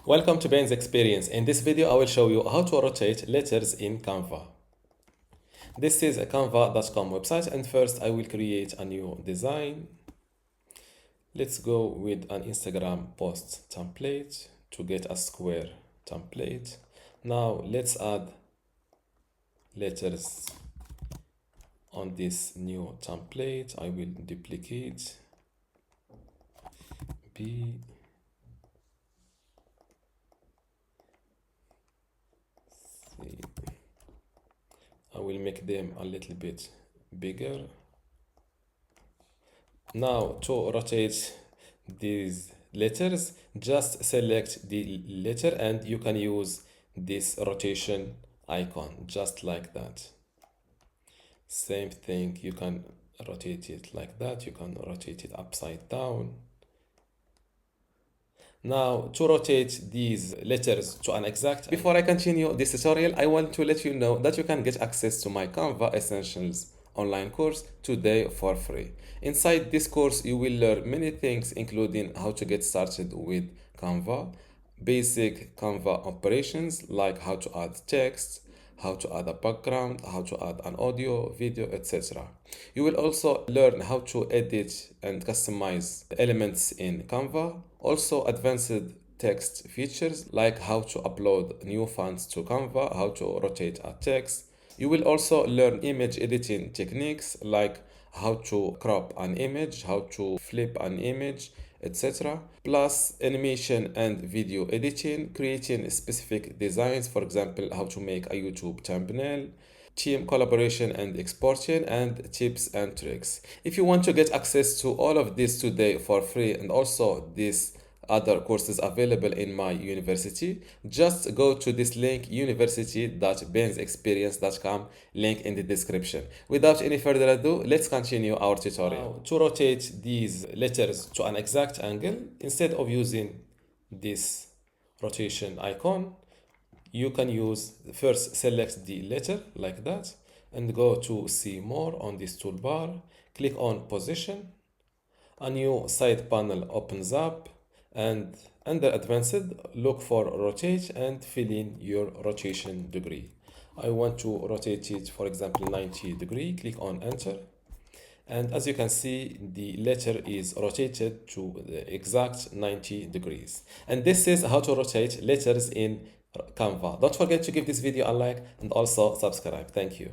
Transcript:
Welcome to Ben's Experience. In this video, I will show you how to rotate letters in Canva. This is a canva.com website, and first I will create a new design. Let's go with an Instagram post template to get a square template. Now let's add letters on this new template. I will duplicate B, C. I will make them a little bit bigger. Now to rotate these letters, just select the letter and you can use this rotation icon just like that. Same thing, you can rotate it like that, you can rotate it upside down. Now to rotate these letters to an exact, before I continue this tutorial, I want to let you know that you can get access to my Canva Essentials online course today for free. Inside this course, you will learn many things, including how to get started with Canva, basic Canva operations like how to add text, how to add a background, how to add an audio, video, etc. You will also learn how to edit and customize elements in Canva, also advanced text features like how to upload new fonts to Canva, how to rotate a text. You will also learn image editing techniques like how to crop an image, how to flip an image, etc. Plus animation and video editing, creating specific designs, for example, how to make a YouTube thumbnail, team collaboration and exporting, and tips and tricks. If you want to get access to all of this today for free and also these other courses available in my university, just go to this link, university.bensexperience.com, link in the description. Without any further ado, let's continue our tutorial. Now, to rotate these letters to an exact angle, instead of using this rotation icon, you can use, first select the letter like that and go to see more on this toolbar, click on position, a new side panel opens up, and under advanced, look for rotate and fill in your rotation degree. I want to rotate it, for example, 90 degree, click on enter. And as you can see, the letter is rotated to the exact 90 degrees. And this is how to rotate letters in Canva. Don't forget to give this video a like and also subscribe. Thank you.